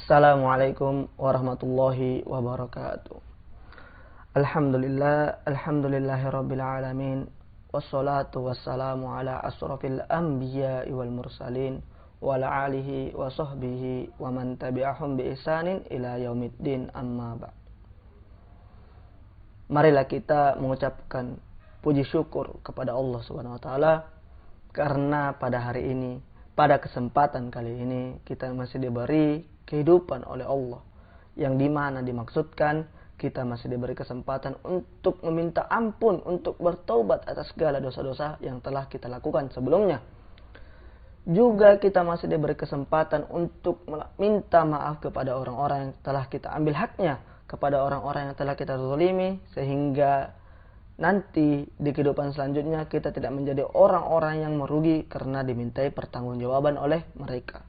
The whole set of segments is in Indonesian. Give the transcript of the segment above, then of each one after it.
Assalamualaikum warahmatullahi wabarakatuh. Alhamdulillahirabbil alamin. Wassalatu wassalamu ala asrofil anbiya'i wal mursalin wa ala alihi wa sahbihi wa man tabi'ahum bi ihsanin ila yaumiddin, amma ba'd. Marilah kita mengucapkan puji syukur kepada Allah Subhanahu wa taala karena pada hari ini, pada kesempatan kali ini kita masih diberi kehidupan oleh Allah, yang dimana dimaksudkan kita masih diberi kesempatan untuk meminta ampun, untuk bertaubat atas segala dosa-dosa yang telah kita lakukan sebelumnya. Juga kita masih diberi kesempatan untuk minta maaf kepada orang-orang yang telah kita ambil haknya, kepada orang-orang yang telah kita zalimi, sehingga nanti di kehidupan selanjutnya kita tidak menjadi orang-orang yang merugi karena dimintai pertanggungjawaban oleh mereka.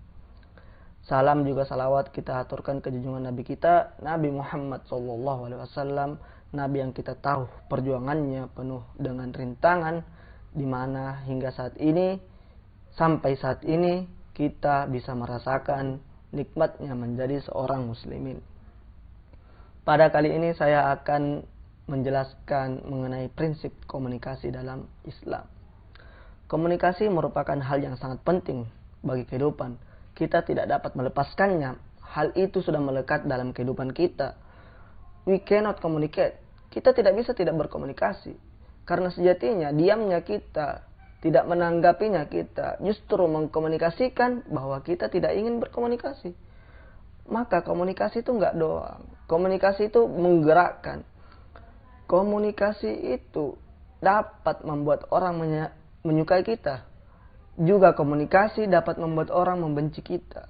Salam juga salawat kita aturkan ke junjungan Nabi kita, Nabi Muhammad SAW, Nabi yang kita tahu perjuangannya penuh dengan rintangan, di mana hingga saat ini, sampai saat ini kita bisa merasakan nikmatnya menjadi seorang muslimin. Pada kali ini saya akan menjelaskan mengenai prinsip komunikasi dalam Islam. Komunikasi merupakan hal yang sangat penting bagi kehidupan. Kita tidak dapat melepaskannya. Hal itu sudah melekat dalam kehidupan kita. We cannot communicate. Kita tidak bisa tidak berkomunikasi. Karena sejatinya diamnya kita, tidak menanggapinya kita, justru mengkomunikasikan bahwa kita tidak ingin berkomunikasi. Maka komunikasi itu enggak doang. Komunikasi itu menggerakkan. Komunikasi itu dapat membuat orang menyukai kita. Juga komunikasi dapat membuat orang membenci kita.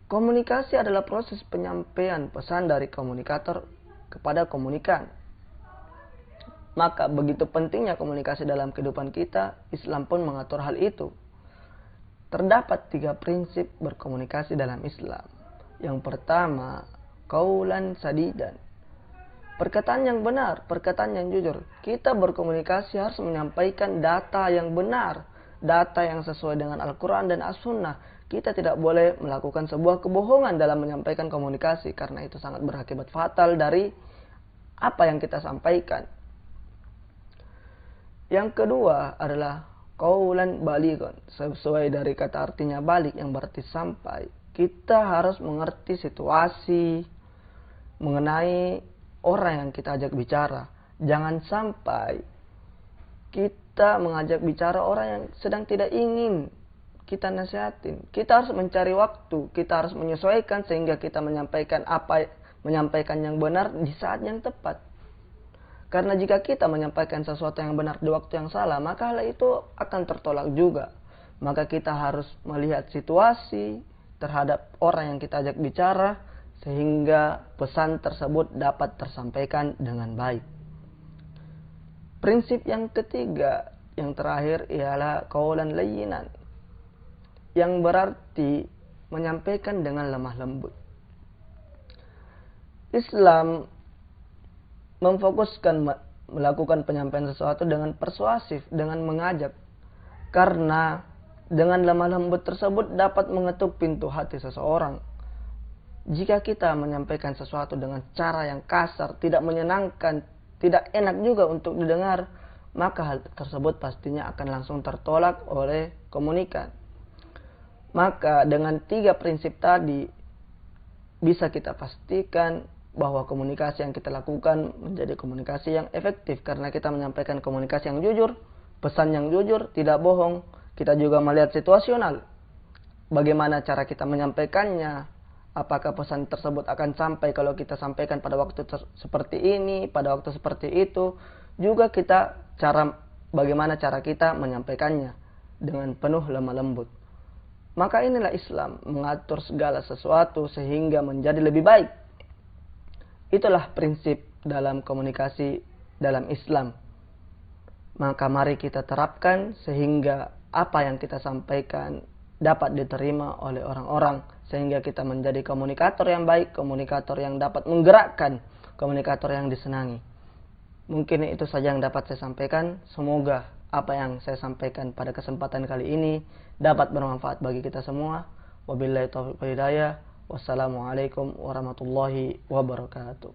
Komunikasi adalah proses penyampaian pesan dari komunikator kepada komunikan. Maka begitu pentingnya komunikasi dalam kehidupan kita, Islam pun mengatur hal itu. Terdapat 3 prinsip berkomunikasi dalam Islam. Yang pertama, qaulan sadidan. Perkataan yang benar, perkataan yang jujur. Kita berkomunikasi harus menyampaikan data yang benar, data yang sesuai dengan Al-Quran dan As-Sunnah. Kita tidak boleh melakukan sebuah kebohongan dalam menyampaikan komunikasi, karena itu sangat berakibat fatal dari apa yang kita sampaikan. Yang kedua adalah qaulan balighon. Sesuai dari kata artinya balik, yang berarti sampai. Kita harus mengerti situasi mengenai orang yang kita ajak bicara. Jangan sampai kita mengajak bicara orang yang sedang tidak ingin kita nasihatin. Kita harus mencari waktu, kita harus menyesuaikan sehingga kita menyampaikan yang benar di saat yang tepat. Karena jika kita menyampaikan sesuatu yang benar di waktu yang salah, maka hal itu akan tertolak juga. Maka kita harus melihat situasi terhadap orang yang kita ajak bicara sehingga pesan tersebut dapat tersampaikan dengan baik. Prinsip yang ketiga, yang terakhir ialah qaulan layyinan, yang berarti menyampaikan dengan lemah lembut. Islam memfokuskan melakukan penyampaian sesuatu dengan persuasif, dengan mengajak. Karena dengan lemah lembut tersebut dapat mengetuk pintu hati seseorang. Jika kita menyampaikan sesuatu dengan cara yang kasar, tidak menyenangkan, tidak enak juga untuk didengar, maka hal tersebut pastinya akan langsung tertolak oleh komunikan. Maka dengan 3 prinsip tadi bisa kita pastikan bahwa komunikasi yang kita lakukan menjadi komunikasi yang efektif, karena kita menyampaikan komunikasi yang jujur, pesan yang jujur, tidak bohong. Kita juga melihat situasional, bagaimana cara kita menyampaikannya. Apakah pesan tersebut akan sampai kalau kita sampaikan pada waktu seperti ini, pada waktu seperti itu. Juga bagaimana cara kita menyampaikannya dengan penuh lemah lembut. Maka inilah Islam mengatur segala sesuatu sehingga menjadi lebih baik. Itulah prinsip dalam komunikasi dalam Islam. Maka mari kita terapkan sehingga apa yang kita sampaikan dapat diterima oleh orang-orang, sehingga kita menjadi komunikator yang baik, komunikator yang dapat menggerakkan, komunikator yang disenangi. Mungkin itu saja yang dapat saya sampaikan. Semoga apa yang saya sampaikan pada kesempatan kali ini dapat bermanfaat bagi kita semua. Wabillahi taufiq wal hidayah. Wassalamualaikum warahmatullahi wabarakatuh.